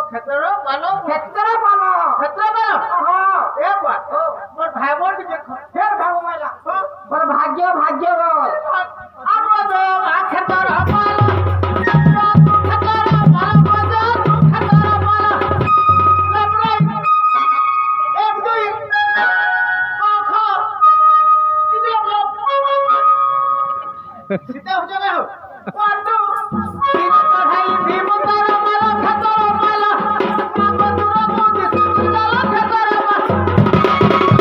ক্ষেত্র পালো ক্ষেত্র পালো ক্ষেত্র পালো এ বাট মোর ভাই মোর দেখো ফের ভাগ মাইলা বল ভাগ্য ভাগ্য বল আমার তো ক্ষেত্র পালো सीधा हो जावे हो पाटू सीधा कढ़ाई भीम तारा माला खतरा माला माको दूरा मोदी सुला खतरा माला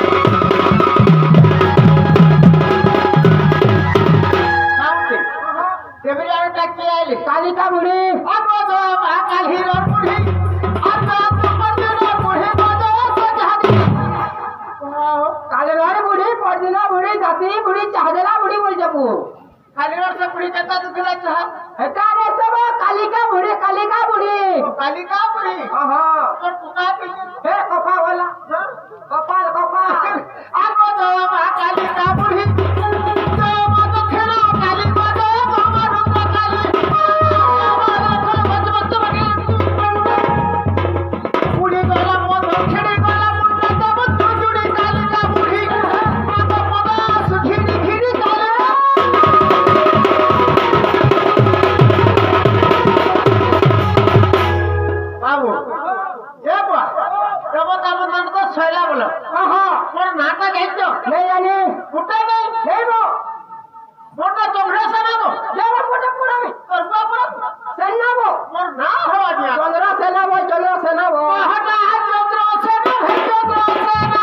साउंड देवरी आरे टाकी आइले कालिका बुढ़ी अब तो काल हीरो बुढ़ी अब तो परदिन बुढ़ी बजो सजहादी काले वाली बुढ़ी परदिना बुढ़ी जाती बुढ़ी चाहदेला बुढ़ी बोल जबू खाली रोड से बुढ़ी कहता तो दिला चाह हटाने सब कालिका बुढ़ी कालिका बुढ़ी कालिका बुढ़ी हां और पुकार पे हे कपा वाला कपाल कपाल अब तो कालिका बुढ़ी तो मत खेलो काली बजो हमारो काली हमारा घर बच बच बगे बुढ़ी गला मत खेड़ी गला मुंडा तो मत जुड़ी कालिका बुढ़ी मत पदा सुखीनी खीरी काली बाबू ए बा तब तब तो सैला बोलो हां मोर नाटक हेजो नहीं जानी फुटा नहीं नहीं बो मोटा चोंगड़ा सनाबो लेवा पोटा पूरा में करबा पर सेना बो मोर ना हवा दिया चंद्रा सेना बो हटा चंद्र सेना है चंद्र सेना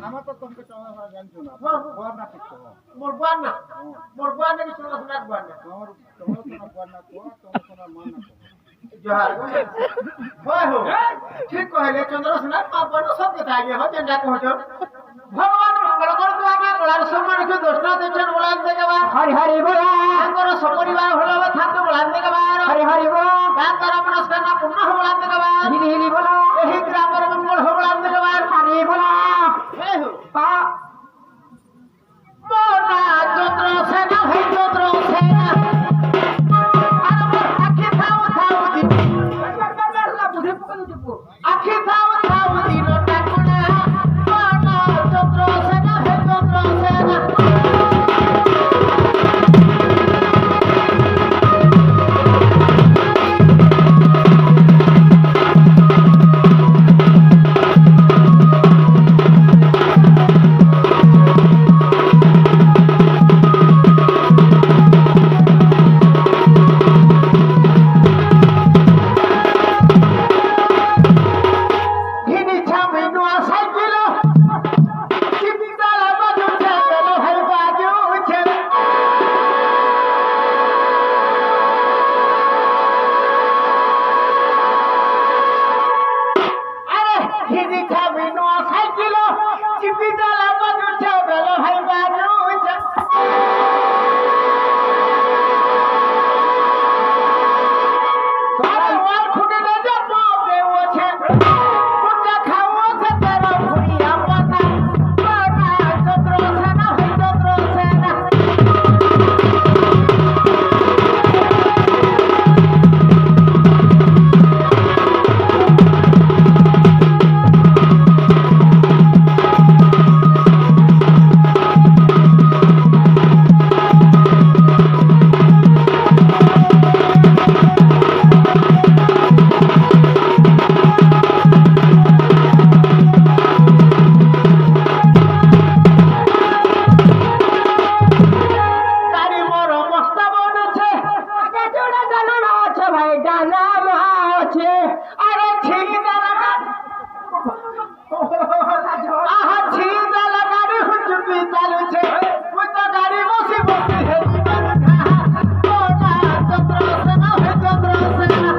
আমার তো তোমাকে চলা জানছো না বর না ঠিক করো मोर बाना की सुना सुना बाना তোমার তোমার তোমার বর না তো তোমার তোমার মান না তো जोहार होय हो ठीक कहले चंद्र सेना बाना सब के आगे हो जंडा को हो भगवान मंगल कर तो आगे बड़ार सम्मान के दोस्ता देचन बोलान दे के बा हरि हरि बोला तांकर सपरिवार होला थांतो बोलान दे के बा हरि हरि बोला तांकर मनस्कार ना पूर्ण हो बोलान दे के बा हिरि हिरि बोला एही ग्रामर मंगल हो बोलान दे के बा हरि बोला हे हो पा मोना चंद्र सेना है चंद्र सेना आखि थाउ थाउ दी बुढ़ी पकड़ जबू आखि थाउ थाउ दी रोटा कोना मोना चंद्र सेना है चंद्र सेना घिनी छामी नुआ साइकिल चिपिताला बाजू छेलो है बाजू छे अरे घिनी छामी नुआ साइकिल चिपिताला बाजू छेलो है बाजू छे अरे वाल खुदे न जा बाप रे वो छे कुत्ता खाओ से तेरा भुड़िया पता बाना चंद्र सेना है चंद्र सेना गाड़ी मोर मस्ता बनছে আগে জোড়া জানা না আছে ভাই জানা না আছে अरे छी दाला आहा छी दाला गाड़ी हुचुकी चालू छे कुत्ता गाड़ी बसी बसी है मोना चंद्र सेना है चंद्र सेना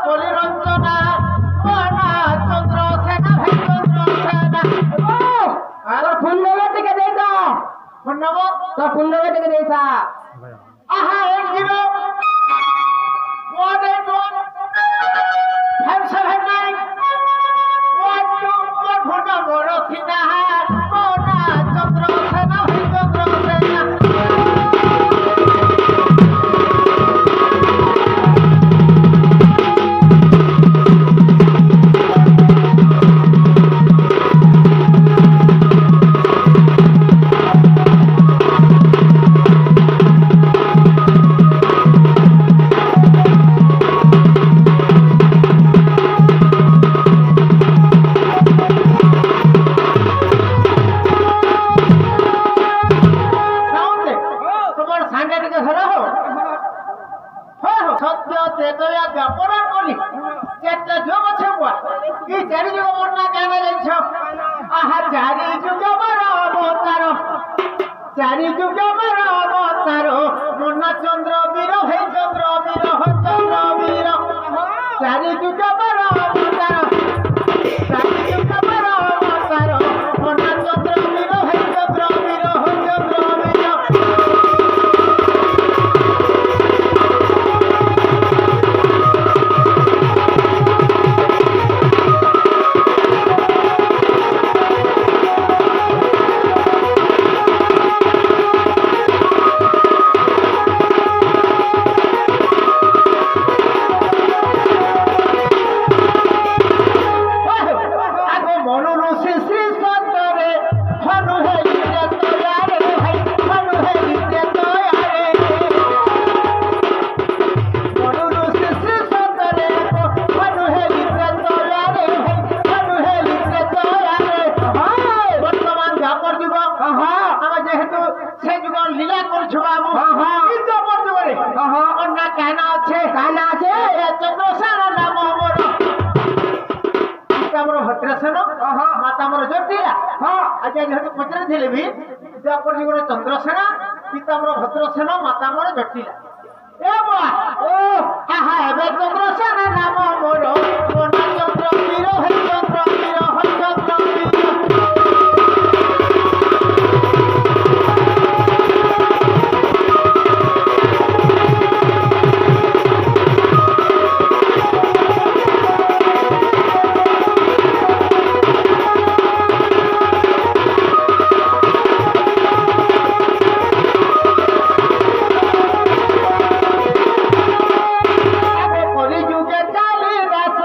কলি রঞ্জনা মনা চন্দ্র সেনা ভাই চন্দ্র সেনা তোর ফোন নম্বর থেকে দেই তো ফোন নম্বর তোর ফোন নম্বর থেকে দেই সা আহা 80 181 579 12 ফোন নম্বর সিনা মনা চন্দ্র সেনা ভাই চন্দ্র সেনা সত্য চেতয়া ব্যাপরণ বলি চেতনা যোগ ছবুয়া কি চারি যুগ মন্না জানা যাইছ আহা চারি যুগ বড় অবতার চারি যুগ বড় অবতার মন্না চন্দ্র বীর হে চন্দ্র বীর হে চন্দ্র বীর চারি যুগ বড় অবতার চারি যুগ বড় অবতার মন্না চন্দ্র বীর হে চন্দ্র বীর হে চন্দ্র বীর লীলা করছো বাবু অন্যা কেন আছে চন্দ্রসেন নাম আমার পিতা আমার ভদ্রসেন মাতা আমার জটিলা আজ যেহেতু পচারিলে বি দ্বাপর যুগর চন্দ্রসেন পিতা আমার ভদ্রসেন মাতা আমার জটিলা এ বুয়া ও আহা এবে চন্দ্রসেন নাম মোর মনা চন্দ্র বীর হে চন্দ্র বীর হে চন্দ্র বীর কলি যুগে চালি দাস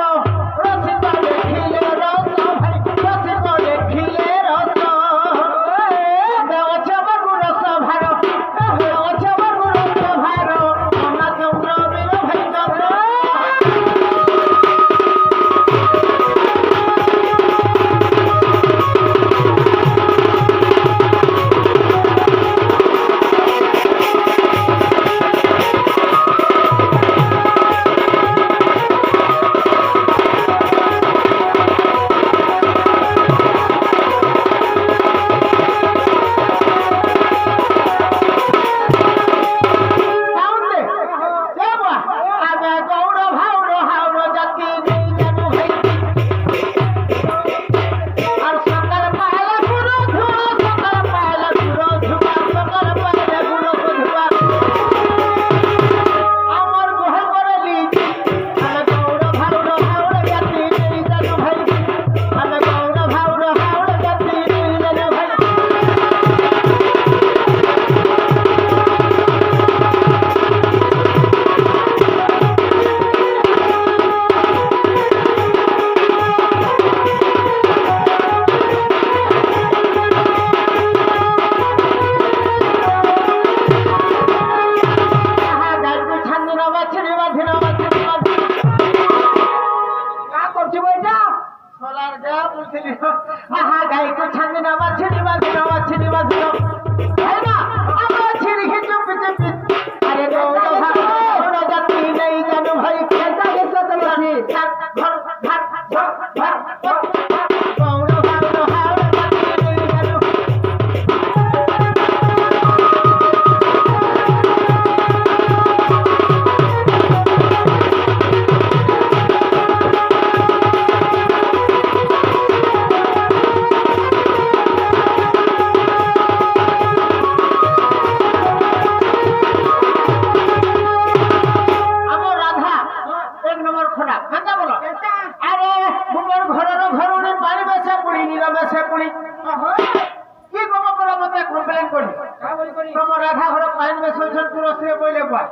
ଦଉଛନ ପୁରସ୍ରେ ବୋଇଲେ ବୁଆ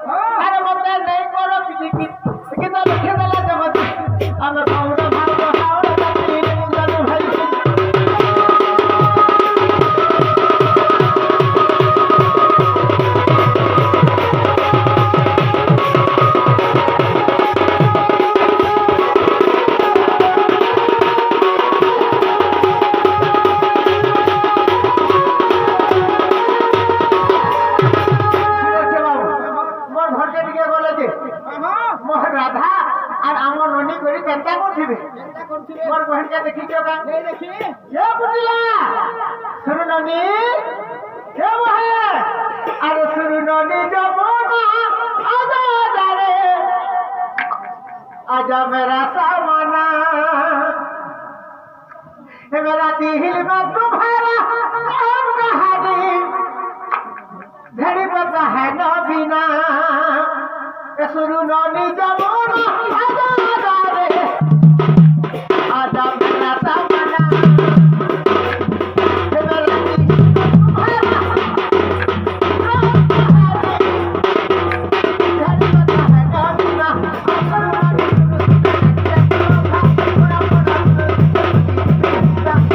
ଆରେ ମତେ ନେଇ କର କିଛି କି ତ ଲେଖେ ଦେଲା ଜଗତ ଆମେ କଉର ଭାବ ହାଉର ଜାତି ଜାନୁ ଭାଇ রাধা আর আমার ননি করে কেনটা করছিবে মোর বহনকে দেখিছো কা नहीं देखी এ বুঝলা শুরু ননি কে বহে আরে শুরু ননি যাব না আজা জারে आजा मेरा सामाना है मेरा दिल में तुम्हारा नाम कहानी घड़ी पता है न बिना सुरू नौनी जमुना आजा आजा रे आजा मेरा सामाना है मेरा दिल में तुम्हारा नाम कहानी घड़ी पता है न बिना सुरू नौनी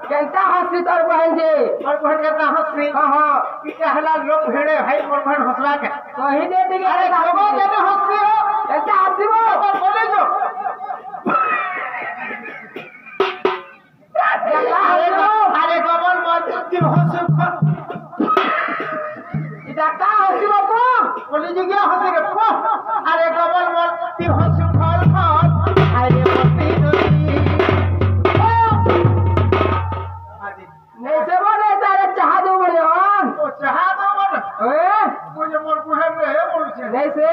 कैसा हंसी तोर बहन जी मोर बहन के हंसी हाँ की कहला लोग भेड़े भाई मोर बहन हंसला के कहीं दे दी अरे लोगो जने हंसी हो कैसा हंसी वो तो बोले जो अरे कमल मोर की हंसी इधर का हंसी वो को बोली जी क्या हंसी रे को अरे कमल मोर की हंसी फल फल अरे मोती नदी नहीं से बोले सारे चाह दो बोले on ओ चाहा दो मन ए मुझे मोर बहन रे बोल छे नहीं से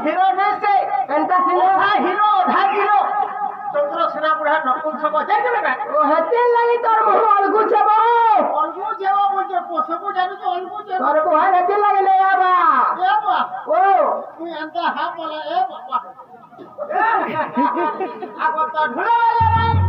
हीरो नहीं से कंटा सिंह हीरो आधा हीरो বজাই দেবে না ও হেতে লাগি তোর বহু অলগু যাব অল্প যেবা বলছে পশবু জানি তো অল্প যেবা তোর বহু হেতে লাগি লে আবা এ বা ও তুই এন্তা হা বলা এ বাবা আগত ঢুলে